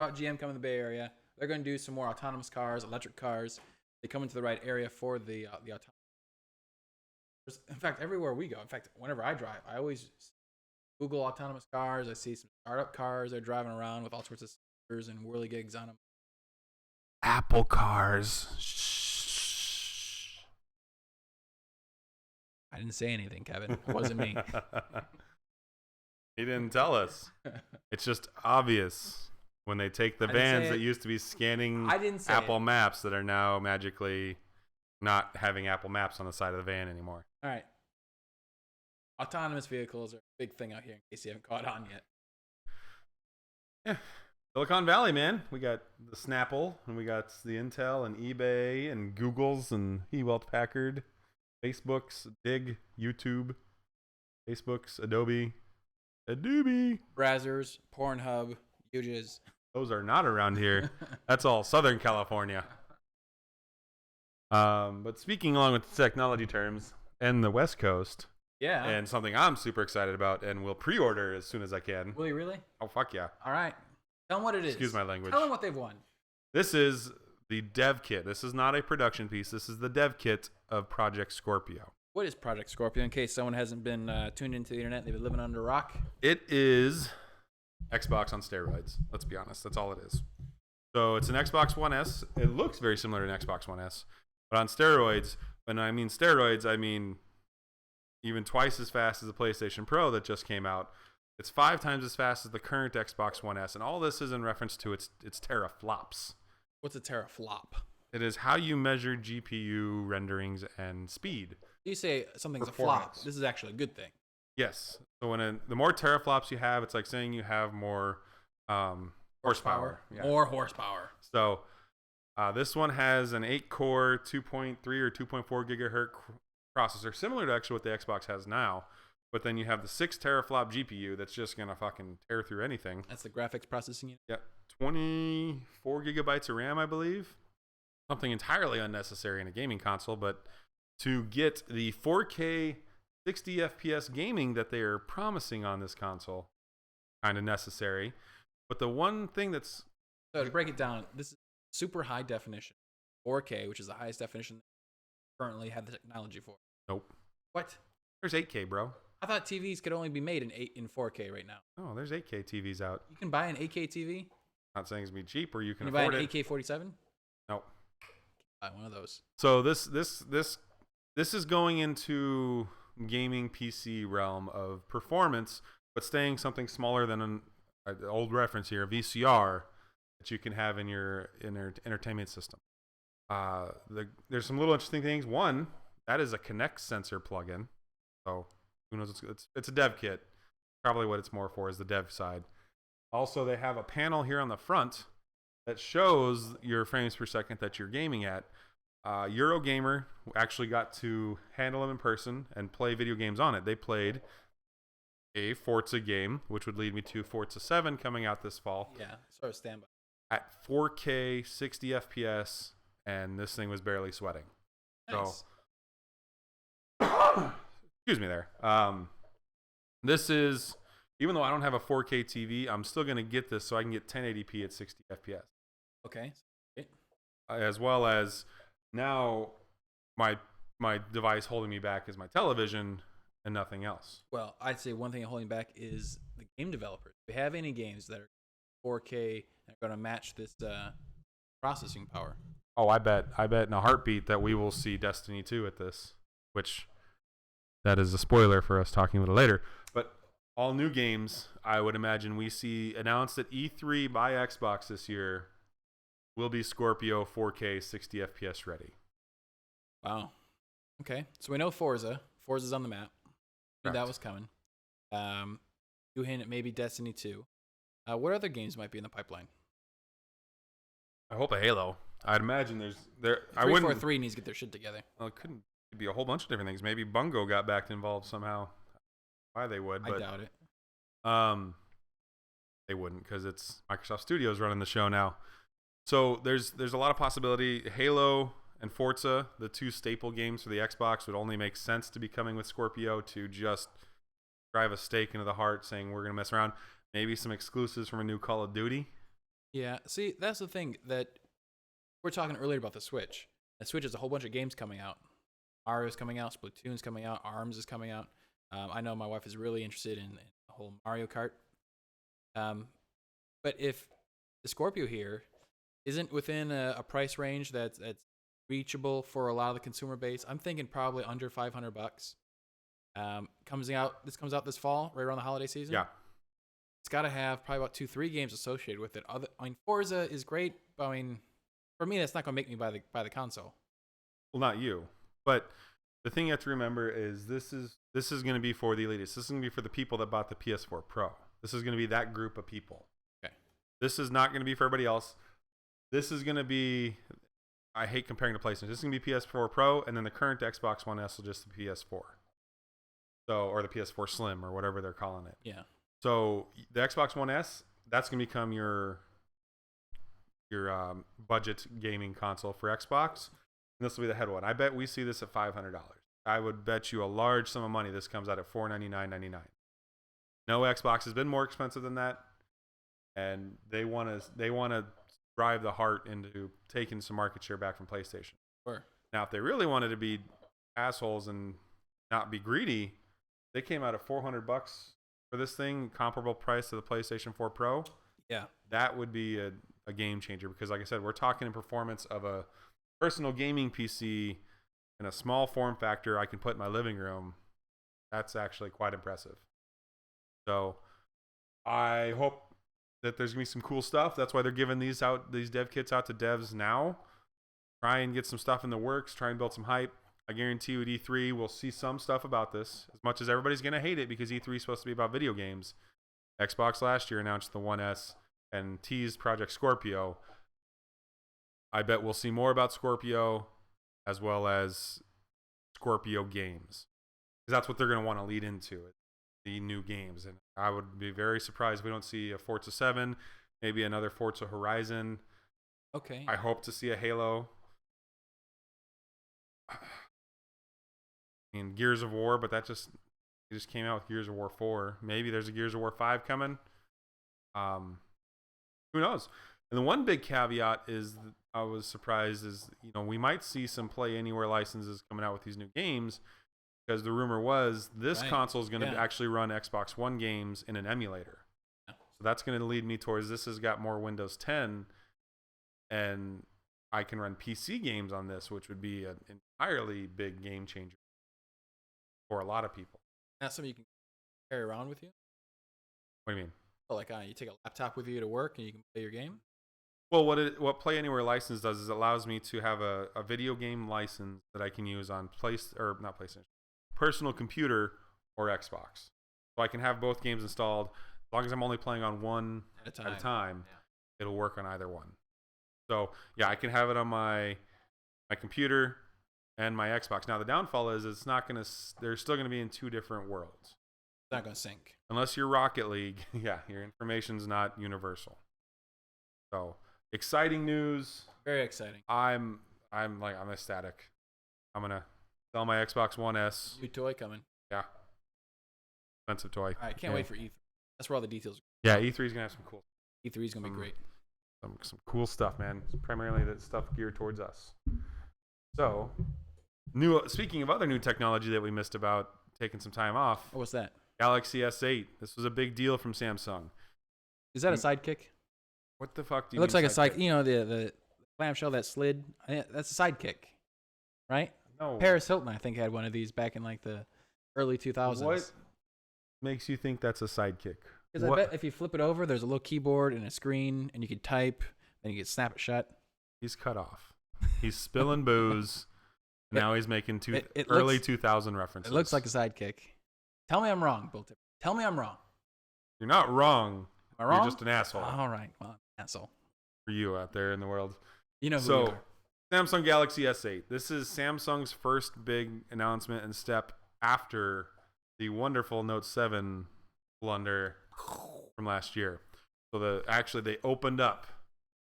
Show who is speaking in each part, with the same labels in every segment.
Speaker 1: about GM coming to the Bay Area. They're going to do some more autonomous cars, electric cars. They come into the right area for the autonomous. In fact, everywhere we go. In fact, whenever I drive, I always Google autonomous cars. I see some startup cars. They're driving around with all sorts of sensors and whirligigs on them.
Speaker 2: Apple cars. Shh.
Speaker 1: I didn't say anything, Kevin. It wasn't me.
Speaker 2: He didn't tell us. It's just obvious when they take the vans that used to be scanning Apple Maps that are now magically not having Apple Maps on the side of the van anymore.
Speaker 1: All right. Autonomous vehicles are a big thing out here in case you haven't caught on yet.
Speaker 2: Yeah. Silicon Valley, man. We got the Snapple, and we got the Intel and eBay and Google's and Hewlett Packard, Facebook's, Dig, YouTube, Facebook's, Adobe,
Speaker 1: Brazzers, Pornhub, Huges.
Speaker 2: Those are not around here. That's all Southern California. But speaking along with the technology terms and the West Coast,
Speaker 1: yeah,
Speaker 2: and something I'm super excited about and will pre-order as soon as I can.
Speaker 1: Will you really?
Speaker 2: Oh, fuck yeah.
Speaker 1: All right. Tell them what it is.
Speaker 2: Excuse my language.
Speaker 1: Tell them what they've won.
Speaker 2: This is the dev kit. This is not a production piece. This is the dev kit of Project Scorpio.
Speaker 1: What is Project Scorpio, in case someone hasn't been tuned into the internet, they've been living under a rock?
Speaker 2: It is Xbox on steroids. Let's be honest. That's all it is. So it's an Xbox One S. It looks very similar to an Xbox One S, but on steroids. When I mean steroids, I mean even twice as fast as the PlayStation Pro that just came out. It's 5 times as fast as the current Xbox One S, and all this is in reference to its teraflops.
Speaker 1: What's a teraflop?
Speaker 2: It is how you measure GPU renderings and speed.
Speaker 1: You say something's a flop. This is actually a good thing.
Speaker 2: Yes. So the more teraflops you have, it's like saying you have more horsepower.
Speaker 1: Yeah. More horsepower.
Speaker 2: So this one has an 8-core, 2.3 or 2.4 gigahertz processor, similar to actually what the Xbox has now. But then you have the 6 teraflop GPU that's just going to fucking tear through anything.
Speaker 1: That's the graphics processing unit?
Speaker 2: Yep. 24 gigabytes of RAM, I believe. Something entirely unnecessary in a gaming console, but to get the 4K 60 FPS gaming that they are promising on this console, kind of necessary. But the one thing that's...
Speaker 1: So to break it down, this is super high definition, 4K, which is the highest definition they currently have the technology for.
Speaker 2: Nope.
Speaker 1: What?
Speaker 2: There's 8K, bro.
Speaker 1: I thought TVs could only be made in 4K right now.
Speaker 2: Oh, there's 8K TVs out.
Speaker 1: You can buy an 8K TV?
Speaker 2: Not saying it's going to be cheap, or you can
Speaker 1: afford it. Can you buy an AK-47?
Speaker 2: Nope.
Speaker 1: Buy one of those.
Speaker 2: So this is going into gaming PC realm of performance, but staying something smaller than an old reference here, a VCR that you can have in your entertainment system. There's some little interesting things. One, that is a Kinect sensor plugin. So who knows? It's a dev kit. Probably what it's more for is the dev side. Also, they have a panel here on the front that shows your frames per second that you're gaming at. Eurogamer actually got to handle them in person and play video games on it. They played a Forza game, which would lead me to Forza 7 coming out this fall.
Speaker 1: Yeah, sort of standby.
Speaker 2: At 4K 60 FPS, and this thing was barely sweating.
Speaker 1: Nice.
Speaker 2: So, excuse me there. This is, even though I don't have a 4K TV, I'm still going to get this so I can get 1080p at 60 FPS.
Speaker 1: Okay.
Speaker 2: As well as now my device holding me back is my television and nothing else.
Speaker 1: Well, I'd say one thing holding back is the game developers. If we have any games that are 4K and are going to match this processing power.
Speaker 2: Oh, I bet in a heartbeat that we will see Destiny 2 at this, which that is a spoiler for us talking a little later. But all new games, I would imagine we see announced at E3 by Xbox this year will be Scorpio 4K 60 FPS ready.
Speaker 1: Wow. Okay. So we know Forza. Forza's on the map. Knew
Speaker 2: Correct.
Speaker 1: that was coming. You hint at maybe Destiny 2. What other games might be in the pipeline?
Speaker 2: I hope a Halo. I'd imagine there. I
Speaker 1: 343 needs to get their shit together.
Speaker 2: Well, it could be a whole bunch of different things. Maybe Bungo got back involved somehow. Why they would, but
Speaker 1: I doubt it.
Speaker 2: They wouldn't because it's Microsoft Studios running the show now. So there's a lot of possibility. Halo and Forza, the two staple games for the Xbox, would only make sense to be coming with Scorpio to just drive a stake into the heart, saying we're gonna mess around. Maybe some exclusives from a new Call of Duty.
Speaker 1: Yeah. See, that's the thing that we're talking earlier about the Switch. The Switch has a whole bunch of games coming out. Mario's coming out. Splatoon's coming out. ARMS is coming out. I know my wife is really interested in the whole Mario Kart. But if the Scorpio here isn't within a price range that's reachable for a lot of the consumer base, I'm thinking probably under $500. This comes out this fall, right around the holiday season.
Speaker 2: Yeah.
Speaker 1: It's got to have probably about 2-3 games associated with it. Forza is great, but for me, that's not going to make me buy the console.
Speaker 2: Well, not you, but the thing you have to remember is this is going to be for the elitists. This is going to be for the people that bought the PS4 Pro. This is going to be that group of people.
Speaker 1: Okay.
Speaker 2: This is not going to be for everybody else. This is going to be. I hate comparing to PlayStation. This is going to be PS4 Pro, and then the current Xbox One S will just the PS4. So, or the PS4 Slim, or whatever they're calling it.
Speaker 1: Yeah.
Speaker 2: So the Xbox One S, that's going to become your budget gaming console for Xbox. And this will be the head one. I bet we see this at $500. I would bet you a large sum of money this comes out at $499.99. No Xbox has been more expensive than that, and they want to drive the heart into taking some market share back from PlayStation.
Speaker 1: Sure.
Speaker 2: Now, if they really wanted to be assholes and not be greedy, they came out at $400 for this thing, comparable price to the PlayStation 4 Pro.
Speaker 1: Yeah.
Speaker 2: That would be a game changer because, like I said, we're talking in performance of a personal gaming PC in a small form factor I can put in my living room. That's actually quite impressive. So I hope that there's going to be some cool stuff. That's why they're giving these dev kits out to devs now. Try and get some stuff in the works. Try and build some hype. I guarantee you at E3 we'll see some stuff about this. As much as everybody's going to hate it because E3 is supposed to be about video games. Xbox last year announced the One S and teased Project Scorpio. I bet we'll see more about Scorpio as well as Scorpio games. Because that's what they're going to want to lead into, the new games. And I would be very surprised if we don't see a Forza 7, maybe another Forza Horizon.
Speaker 1: Okay.
Speaker 2: I hope to see a Halo. And Gears of War, but it just came out with Gears of War 4. Maybe there's a Gears of War 5 coming. Who knows? And the one big caveat is I was surprised is, we might see some Play Anywhere licenses coming out with these new games because the rumor was this console is going to actually run Xbox One games in an emulator. Yeah. So that's going to lead me towards this has got more Windows 10 and I can run PC games on this, which would be an entirely big game changer for a lot of people.
Speaker 1: That's something you can carry around with you?
Speaker 2: What do you mean?
Speaker 1: Oh, like you take a laptop with you to work and you can play your game?
Speaker 2: Well, what Play Anywhere license does is it allows me to have a video game license that I can use on personal computer or Xbox. So I can have both games installed. As long as I'm only playing on one at a time, it'll work on either one. So, yeah, I can have it on my computer and my Xbox. Now, the downfall is they're still going to be in two different worlds.
Speaker 1: It's not going to sync.
Speaker 2: Unless you're Rocket League, your information's not universal. So, exciting news.
Speaker 1: Very exciting.
Speaker 2: I'm ecstatic. I'm going to sell my Xbox One S.
Speaker 1: New toy coming.
Speaker 2: Yeah. Expensive toy.
Speaker 1: I can't wait for E3. That's where all the details are.
Speaker 2: Yeah, E3 is going to have some cool.
Speaker 1: E3 is going to be great.
Speaker 2: Some cool stuff, man. It's primarily that stuff geared towards us. So, speaking of other new technology that we missed about taking some time off.
Speaker 1: Oh, what's that?
Speaker 2: Galaxy S8. This was a big deal from Samsung.
Speaker 1: Is that a sidekick?
Speaker 2: What the fuck do you
Speaker 1: mean? It looks like
Speaker 2: sidekick?
Speaker 1: The clamshell that slid. That's a sidekick, right?
Speaker 2: No.
Speaker 1: Paris Hilton, I think, had one of these back in like the early 2000s.
Speaker 2: What makes you think that's a sidekick?
Speaker 1: Because I bet if you flip it over, there's a little keyboard and a screen, and you can type, and you can snap it shut.
Speaker 2: He's cut off. He's spilling booze. Now he's making early 2000 references.
Speaker 1: It looks like a sidekick. Tell me I'm wrong, Bill Tipper. Tell me I'm wrong.
Speaker 2: You're not wrong.
Speaker 1: Am I wrong?
Speaker 2: You're just an asshole.
Speaker 1: All right. Well, I'm an asshole.
Speaker 2: For you out there in the world.
Speaker 1: You know who you are.
Speaker 2: Samsung Galaxy S8. This is Samsung's first big announcement and step after the wonderful Note 7 blunder from last year. So they opened up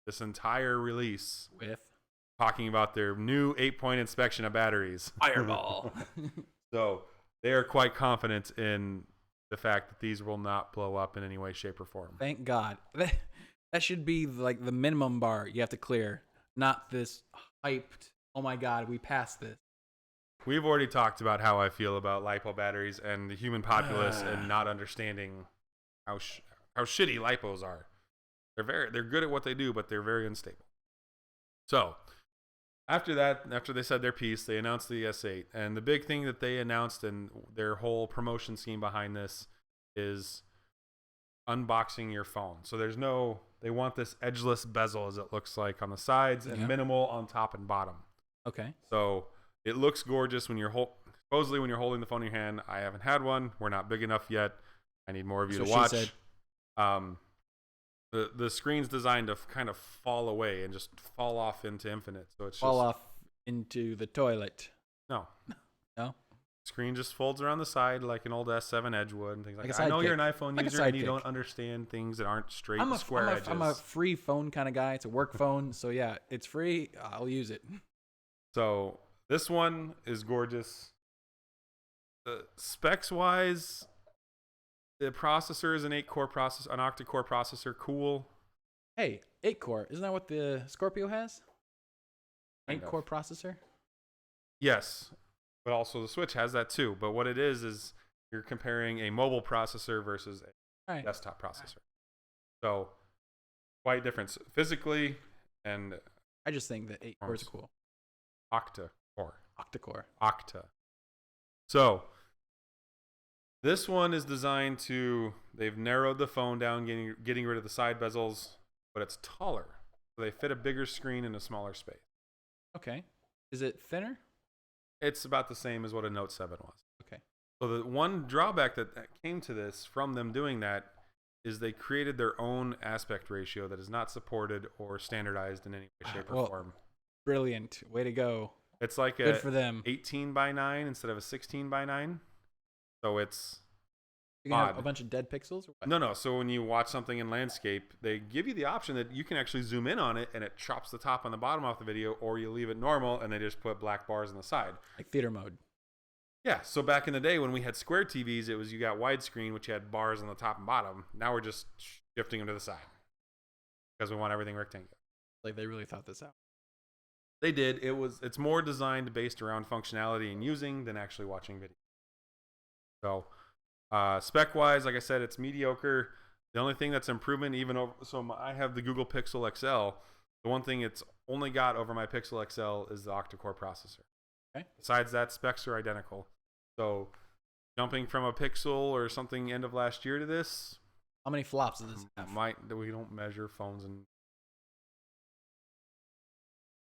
Speaker 2: this entire release
Speaker 1: with
Speaker 2: talking about their new 8-point inspection of batteries.
Speaker 1: Fireball.
Speaker 2: So they are quite confident in the fact that these will not blow up in any way, shape, or form.
Speaker 1: Thank God. That should be like the minimum bar you have to clear, not this hyped. Oh my God, we passed this.
Speaker 2: We've already talked about how I feel about lipo batteries and the human populace and not understanding how shitty lipos are. They're good at what they do, but they're very unstable. So after they said their piece, they announced the S8, and the big thing that they announced and their whole promotion scheme behind this is unboxing your phone. So they want this edgeless bezel, as it looks like, on the sides and minimal on top and bottom. Okay. So it looks gorgeous when you're supposedly when you're holding the phone in your hand. I haven't had one. We're not big enough yet. I need more of you to watch. She said. The screen's designed to kind of fall away and just fall off into infinite. So it's
Speaker 1: fall off into the toilet.
Speaker 2: No. Screen just folds around the side like an old S7 Edge would and things like that. I know you're an iPhone user and you don't understand things that aren't straight square edges.
Speaker 1: I'm a free phone kind of guy. It's a work phone, so yeah, it's free. I'll use it.
Speaker 2: So this one is gorgeous. Specs wise, the processor is an 8-core processor, an octa-core processor. Cool.
Speaker 1: Hey, 8-core. Isn't that what the Scorpio has? 8-core processor?
Speaker 2: Yes, but also the Switch has that too. But what it is you're comparing a mobile processor versus a desktop processor. So, quite difference physically and...
Speaker 1: I just think that 8 cores are cool.
Speaker 2: Octa-core. Octa. So... this one is designed to, they've narrowed the phone down, getting rid of the side bezels, but it's taller. So they fit a bigger screen in a smaller space.
Speaker 1: Okay. Is it thinner?
Speaker 2: It's about the same as what a Note 7 was.
Speaker 1: Okay.
Speaker 2: So the one drawback that came to this from them doing that is they created their own aspect ratio that is not supported or standardized in any way, shape, or form.
Speaker 1: Brilliant. Way to go.
Speaker 2: It's like
Speaker 1: good for them.
Speaker 2: 18:9 instead of a 16:9. So it's
Speaker 1: you can have a bunch of dead pixels? Or what?
Speaker 2: No. So when you watch something in landscape, they give you the option that you can actually zoom in on it and it chops the top and the bottom off the video, or you leave it normal and they just put black bars on the side.
Speaker 1: Like theater mode.
Speaker 2: Yeah. So back in the day when we had square TVs, it was you got widescreen, which had bars on the top and bottom. Now we're just shifting them to the side because we want everything rectangular.
Speaker 1: Like they really thought this out.
Speaker 2: They did. It's more designed based around functionality and using than actually watching video. So, spec-wise, like I said, it's mediocre. The only thing that's improvement, I have the Google Pixel XL. The one thing it's only got over my Pixel XL is the octa-core processor. Okay. Besides that, specs are identical. So, jumping from a Pixel or something end of last year to this.
Speaker 1: How many flops does this have?
Speaker 2: We don't measure phones and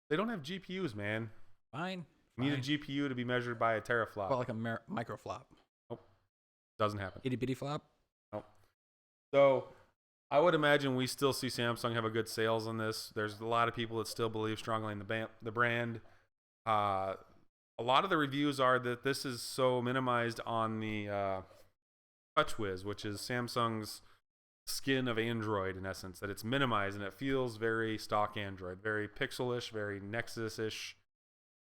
Speaker 2: they don't have GPUs, man.
Speaker 1: Fine.
Speaker 2: You need a GPU to be measured by a teraflop.
Speaker 1: Well, like a microflop.
Speaker 2: Doesn't happen.
Speaker 1: Itty bitty flop?
Speaker 2: Nope. So I would imagine we still see Samsung have a good sales on this. There's a lot of people that still believe strongly in the brand. A lot of the reviews are that this is so minimized on the TouchWiz, which is Samsung's skin of Android in essence, that it's minimized and it feels very stock Android, very pixelish, very Nexus-ish,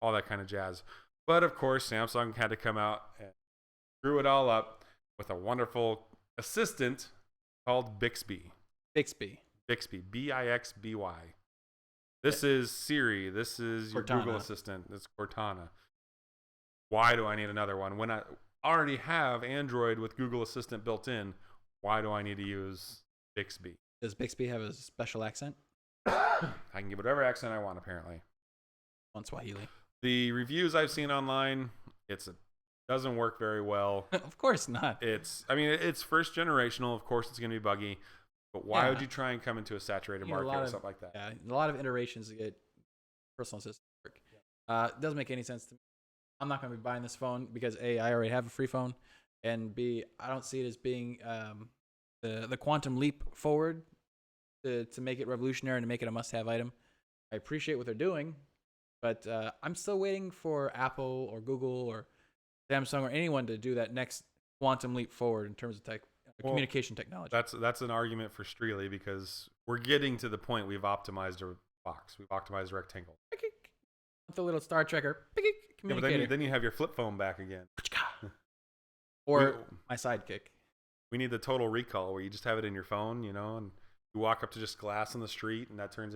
Speaker 2: all that kind of jazz. But of course, Samsung had to come out and screw it all up with a wonderful assistant called Bixby.
Speaker 1: Bixby,
Speaker 2: Bixby. This is Siri. This is your
Speaker 1: Cortana.
Speaker 2: Google Assistant. This is Cortana. Why do I need another one? When I already have Android with Google Assistant built in, why do I need to use Bixby?
Speaker 1: Does Bixby have a special accent?
Speaker 2: I can give whatever accent I want, apparently.
Speaker 1: On Swahili.
Speaker 2: The reviews I've seen online, doesn't work very well.
Speaker 1: Of course not.
Speaker 2: It's first generational. Of course, it's going to be buggy. But why would you try and come into a saturated market or something like that?
Speaker 1: Yeah, a lot of iterations to get personal assistant to work. It doesn't make any sense to me. I'm not going to be buying this phone because A, I already have a free phone, and B, I don't see it as being the quantum leap forward to make it revolutionary and to make it a must-have item. I appreciate what they're doing, but I'm still waiting for Apple or Google or Samsung or anyone to do that next quantum leap forward in terms of communication technology.
Speaker 2: That's an argument for Streely because we're getting to the point we've optimized a box. We've optimized a rectangle.
Speaker 1: With the little Star Trekker communicator.
Speaker 2: Yeah, but then you have your flip phone back again.
Speaker 1: Or my sidekick.
Speaker 2: We need the total recall where you just have it in your phone, and You walk up to just glass on the street, and that turns